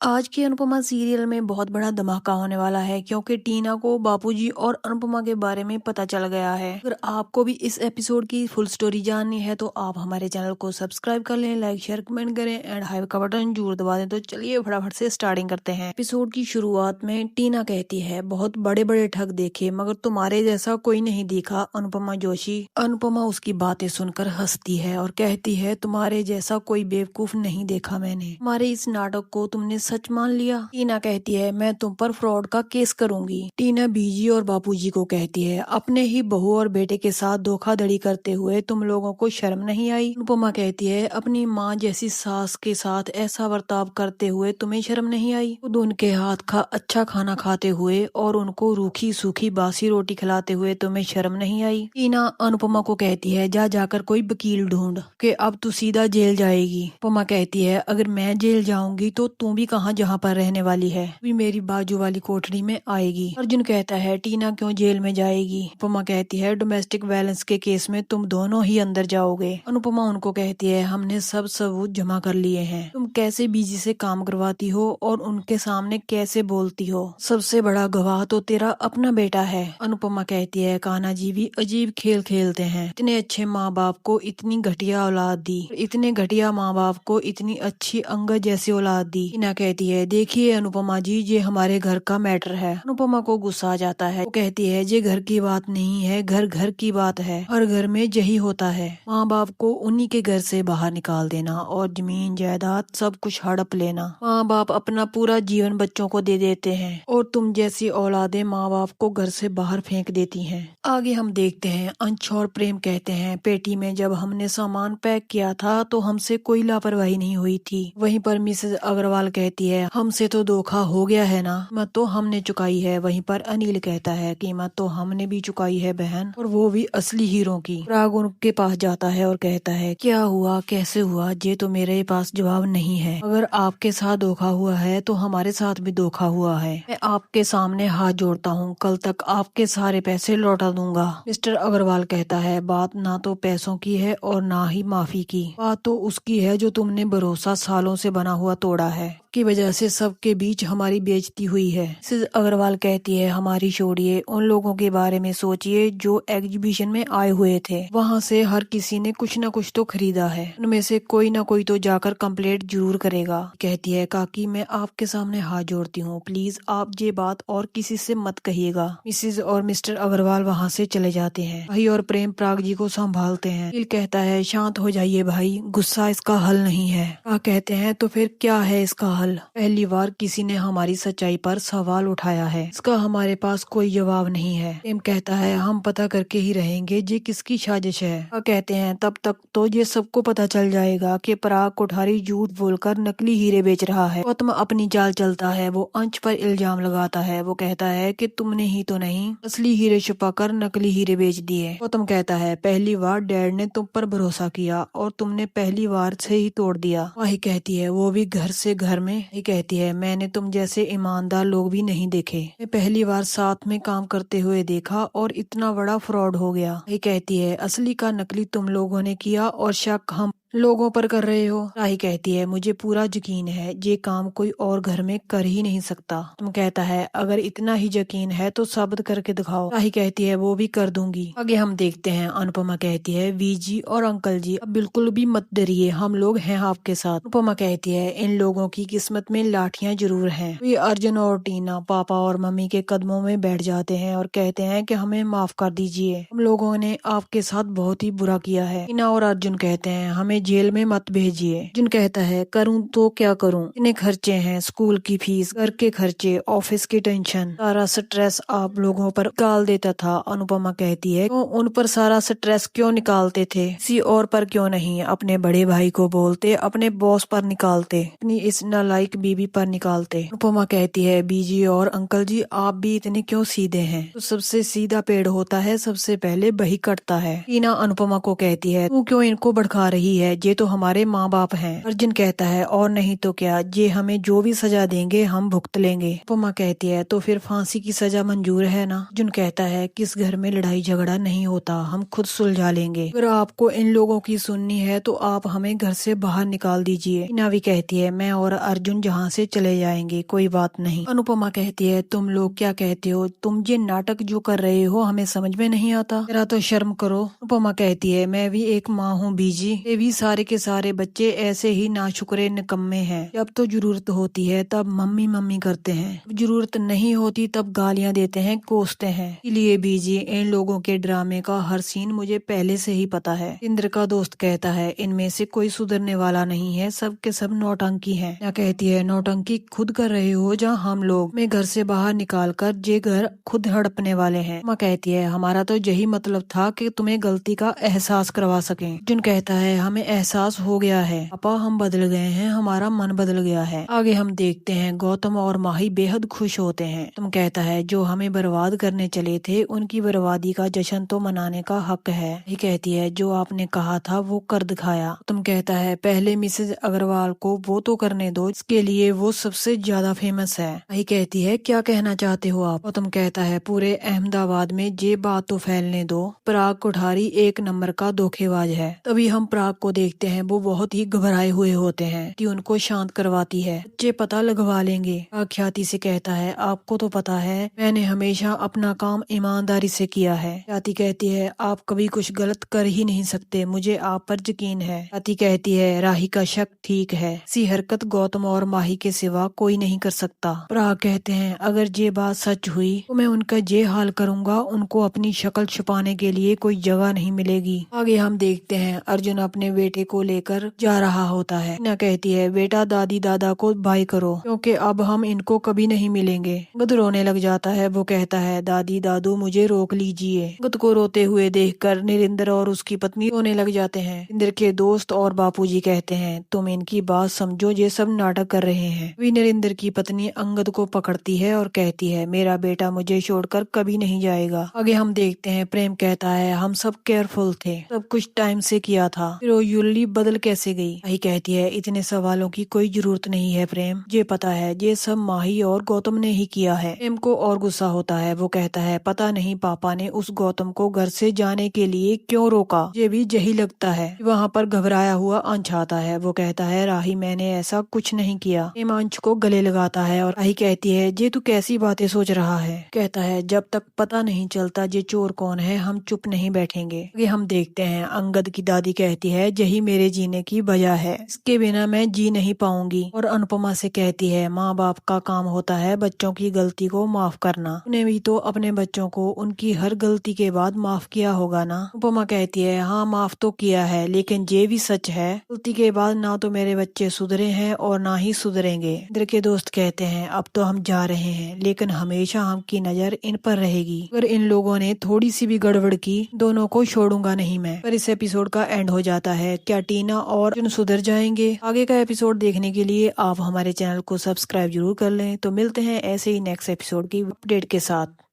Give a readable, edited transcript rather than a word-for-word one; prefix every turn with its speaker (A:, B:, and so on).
A: आज की अनुपमा सीरियल में बहुत बड़ा धमाका होने वाला है क्योंकि टीना को बापूजी और अनुपमा के बारे में पता चल गया है। अगर आपको भी इस एपिसोड की फुल स्टोरी जाननी है तो आप हमारे चैनल को सब्सक्राइब कर लें, लाइक शेयर कमेंट करें एंड हाई का बटन जरूर दबा दें। तो चलिए फटाफट से स्टार्टिंग करते हैं। एपिसोड की शुरुआत में टीना कहती है, बहुत बड़े बड़े ठग देखे मगर तुम्हारे जैसा कोई नहीं देखा अनुपमा जोशी। अनुपमा उसकी बातें सुनकर हंसती है और कहती है, तुम्हारे जैसा कोई बेवकूफ नहीं देखा मैंने। हमारे इस नाटक को तुमने सच मान लिया। टीना कहती है, मैं तुम पर फ्रॉड का केस करूंगी। टीना बीजी और बापूजी को कहती है, अपने ही बहू और बेटे के साथ धोखाधड़ी करते हुए तुम लोगों को शर्म नहीं आई। अनुपमा कहती है, अपनी माँ जैसी सास के साथ ऐसा बर्ताव करते हुए तुम्हें शर्म नहीं आई। खुद उनके हाथ का अच्छा खाना खाते हुए और उनको रूखी सूखी बासी रोटी खिलाते हुए तुम्हें शर्म नहीं आई। टीना अनुपमा को कहती है, जा जाकर कोई वकील ढूंढ के अब तू सीधा जेल जाएगी। अनुपमा कहती है, अगर मैं जेल जाऊंगी तो तू भी कहाँ जहाँ पर रहने वाली है, भी मेरी बाजू वाली कोठरी में आएगी। अर्जुन कहता है, टीना क्यों जेल में जाएगी। अनुपमा कहती है, डोमेस्टिक वायलेंस के केस में तुम दोनों ही अंदर जाओगे। अनुपमा उनको कहती है, हमने सब सबूत जमा कर लिए हैं। तुम कैसे बीजी से काम करवाती हो और उनके सामने कैसे बोलती हो, सबसे बड़ा गवाह तो तेरा अपना बेटा है। अनुपमा कहती है, कान्हा जी भी अजीब खेल खेलते हैं। इतने अच्छे माँ बाप को इतनी घटिया औलाद दी, इतने घटिया माँ बाप को इतनी अच्छी अंगद जैसी औलाद दी। टीना कहती है, देखिए अनुपमा जी, ये हमारे घर का मैटर है। अनुपमा को गुस्सा आ जाता है। वो कहती है, ये घर की बात नहीं है, घर घर की बात है। हर घर में यही होता है, माँ बाप को उन्हीं के घर से बाहर निकाल देना और जमीन जायदाद सब कुछ हड़प लेना। माँ बाप अपना पूरा जीवन बच्चों को दे देते हैं और तुम जैसी औलादें माँ बाप को घर से बाहर फेंक देती हैं। आगे हम देखते हैं, अंश और प्रेम कहते हैं, पेटी में जब हमने सामान पैक किया था तो हमसे कोई लापरवाही नहीं हुई थी। वहीं पर मिसेज अग्रवाल कहती है, हमसे तो धोखा हो गया है ना, कीमत तो हमने चुकाई है। वहीं पर अनिल कहता है, कीमत तो हमने भी चुकाई है बहन, और वो भी असली हीरो की। राग उनके पास जाता है और कहता है, क्या हुआ, कैसे हुआ, ये तो मेरे पास जवाब नहीं है। अगर आपके साथ धोखा हुआ है तो हमारे साथ भी धोखा हुआ है। मैं आपके सामने हाथ जोड़ता हूँ, कल तक आपके सारे पैसे लौटा दूंगा। मिस्टर अग्रवाल कहता है, बात ना तो पैसों की है और ना ही माफी की, बात तो उसकी है जो तुमने भरोसा सालों से बना हुआ तोड़ा है, की वजह से सबके बीच हमारी बेइज्जती हुई है। मिसेज अग्रवाल कहती है, हमारी छोड़िए, उन लोगों के बारे में सोचिए जो एग्जीबिशन में आए हुए थे। वहाँ से हर किसी ने कुछ न कुछ तो खरीदा है, उनमें से कोई न कोई तो जाकर कंप्लेंट जरूर करेगा। कहती है, काकी मैं आपके सामने हाथ जोड़ती हूँ, प्लीज आप ये बात और किसी से मत कहिएगा। मिसेज और मिस्टर अग्रवाल वहाँ से चले जाते हैं। भाई और प्रेम प्राग जी को संभालते हैं। दिल कहता है, शांत हो जाइए भाई, गुस्सा इसका हल नहीं है। कहते हैं, तो फिर क्या है इसका हल। पहली बार किसी ने हमारी सच्चाई पर सवाल उठाया है, इसका हमारे पास कोई जवाब नहीं है। प्रेम कहता है, हम पता करके ही रहेंगे ये किसकी साजिश है। कहते हैं, तब तक तो ये सबको पता चल जाएगा कि पराग कोठारी झूठ बोलकर नकली हीरे बेच रहा है। गौतम अपनी चाल चलता है, वो अंश पर इल्जाम लगाता है। वो कहता है कि तुमने ही तो नहीं असली हीरे छुपाकर नकली हीरे बेच दिए। गौतम कहता है, पहली बार डैड ने तुम पर भरोसा किया और तुमने पहली बार से ही तोड़ दिया। वही कहती है, वो भी घर से घर में। ही कहती है, मैंने तुम जैसे ईमानदार लोग भी नहीं देखे, मैं पहली बार साथ में काम करते हुए देखा और इतना बड़ा फ्रॉड हो गया। ये कहती है, असली का नकली तुम लोगों ने किया और शक हम लोगों पर कर रहे हो। राही कहती है, मुझे पूरा यकीन है ये काम कोई और घर में कर ही नहीं सकता। तुम कहता है, अगर इतना ही यकीन है तो साबित करके दिखाओ। राही कहती है, वो भी कर दूंगी। आगे हम देखते हैं, अनुपमा कहती है, वीजी और अंकल जी अब बिल्कुल भी मत डरिए, हम लोग हैं आपके साथ। अनुपमा कहती है, इन लोगों की किस्मत में लाठियां जरूर हैं। ये अर्जुन और टीना पापा और मम्मी के कदमों में बैठ जाते हैं और कहते हैं कि हमें माफ कर दीजिए, हम लोगों ने आपके साथ बहुत ही बुरा किया है। टीना और अर्जुन कहते हैं, हमें जेल में मत भेजिए। अर्जुन कहता है, करूं तो क्या करूं, इतने खर्चे हैं, स्कूल की फीस, घर के खर्चे, ऑफिस की टेंशन, सारा स्ट्रेस आप लोगों पर निकाल देता था। अनुपमा कहती है, तो उन पर सारा स्ट्रेस क्यों निकालते थे, किसी और पर क्यों नहीं, अपने बड़े भाई को बोलते, अपने बॉस पर निकालते, अपनी इस नालायक बीबी पर निकालते। अनुपमा कहती है, बीजी और अंकल जी आप भी इतने क्यों सीधे हैं, तो सबसे सीधा पेड़ होता है सबसे पहले वही कटता है। टीना अनुपमा को कहती है, तू क्यों इनको भड़का रही है, है ये तो हमारे माँ बाप हैं। अर्जुन कहता है और नहीं तो क्या, ये हमें जो भी सजा देंगे हम भुगत लेंगे। अनुपमा कहती है तो फिर फांसी की सजा मंजूर है ना। अर्जुन कहता है किस घर में लड़ाई झगड़ा नहीं होता, हम खुद सुलझा लेंगे। अगर आपको इन लोगों की सुननी है तो आप हमें घर से बाहर निकाल दीजिए। टीना भी कहती है मैं और अर्जुन जहाँ से चले जाएंगे, कोई बात नहीं। अनुपमा कहती है तुम लोग क्या कहते हो, तुम ये नाटक जो कर रहे हो हमें समझ में नहीं आता, जरा तो शर्म करो। अनुपमा कहती है मैं भी एक माँ हूँ बीजी, ये भी सारे के सारे बच्चे ऐसे ही नाशुक्रे निकम्मे हैं। जब तो जरूरत होती है तब मम्मी मम्मी करते हैं, जरूरत नहीं होती तब गालियाँ देते हैं, कोसते हैं। इसलिए बीजी इन लोगों के ड्रामे का हर सीन मुझे पहले से ही पता है। इंद्र का दोस्त कहता है इनमें से कोई सुधरने वाला नहीं है, सब के सब नौटंकी हैं। क्या कहती है नौटंकी खुद कर रहे हो जहाँ हम लोग मैं घर से बाहर निकाल कर ये घर खुद हड़पने वाले हैं। माँ कहती है हमारा तो यही मतलब था कि तुम्हें गलती का एहसास करवा सकें। अर्जुन कहता है हमें एहसास हो गया है पापा, हम बदल गए हैं, हमारा मन बदल गया है। आगे हम देखते हैं गौतम और माही बेहद खुश होते हैं। तुम कहता है जो हमें बर्बाद करने चले थे उनकी बर्बादी का जश्न तो मनाने का हक है। ये कहती है जो आपने कहा था वो कर दिखाया। तुम कहता है पहले मिसेज अग्रवाल को वो तो करने दो, इसके लिए वो सबसे ज्यादा फेमस है। वही कहती है क्या कहना चाहते हो आप। और तुम कहता है पूरे अहमदाबाद में ये बात तो फैलने दो, पराग कोठारी एक नंबर का धोखेबाज है। तभी हम पराग को देखते हैं, वो बहुत ही घबराए हुए होते हैं कि उनको शांत करवाती है, ये पता लगवा लेंगे। ख्याति से कहता है आपको तो पता है मैंने हमेशा अपना काम ईमानदारी से किया है। ख्याति कहती है आप कभी कुछ गलत कर ही नहीं सकते, मुझे आप पर यकीन है। ख्याति कहती है राही का शक ठीक है, ऐसी हरकत गौतम और माही के सिवा कोई नहीं कर सकता। पराग कहते हैं अगर ये बात सच हुई तो मैं उनका ये हाल करूंगा, उनको अपनी शक्ल छुपाने के लिए कोई जगह नहीं मिलेगी। आगे हम देखते हैं अर्जुन अपने बेटे को लेकर जा रहा होता है। टीना कहती है बेटा दादी दादा को बाय करो क्योंकि अब हम इनको कभी नहीं मिलेंगे। गद रोने लग जाता है, वो कहता है दादी दादू मुझे रोक लीजिए। गद को रोते हुए देखकर नरेंद्र और उसकी पत्नी रोने लग जाते हैं। इंद्र के दोस्त और बापूजी कहते हैं तुम इनकी बात समझो, ये सब नाटक कर रहे हैं। वी नरेंद्र की पत्नी अंगद को पकड़ती है और कहती है मेरा बेटा मुझे छोड़कर कभी नहीं जाएगा। आगे हम देखते हैं प्रेम कहता है हम सब केयरफुल थे, सब कुछ टाइम से किया था, फिर वो युल्ली बदल कैसे गई। वही कहती है इतने सवालों की कोई जरूरत नहीं है प्रेम, ये पता है ये सब माही और गौतम ने ही किया है। प्रेम को और गुस्सा होता है, वो कहता है पता नहीं पापा ने उस गौतम को घर से जाने के लिए क्यों रोका, ये भी यही लगता है। वहाँ पर घबराया हुआ अंश आता है, वो कहता है राही मैंने ऐसा कुछ नहीं किया। प्रेम अंश को गले लगाता है और राही कहती है ये तू कैसी बातें सोच रहा है। कहता है जब तक पता नहीं चलता ये चोर कौन है हम चुप नहीं बैठेंगे। आगे हम देखते हैं अंगद की दादी कहती है यही मेरे जीने की वजह है, इसके बिना मैं जी नहीं पाऊंगी। और अनुपमा से कहती है माँ बाप का काम होता है बच्चों की गलती को माफ करना, उन्हें भी तो अपने बच्चों को उनकी हर गलती के बाद माफ किया होगा ना। अनुपमा कहती है हाँ माफ तो किया है, लेकिन ये भी सच है गलती के बाद ना तो मेरे बच्चे सुधरे हैं और ना ही सुधरेंगे। इंद्र के दोस्त कहते हैं अब तो हम जा रहे हैं लेकिन हमेशा हमकी नजर इन पर रहेगी, अगर इन लोगों ने थोड़ी सी भी गड़बड़ की दोनों को छोड़ूंगा नहीं मैं। पर इस एपिसोड का एंड हो जाता है, क्या टीना और अर्जुन सुधर जाएंगे? आगे का एपिसोड देखने के लिए आप हमारे चैनल को सब्सक्राइब जरूर कर लें। तो मिलते हैं ऐसे ही नेक्स्ट एपिसोड की अपडेट के साथ।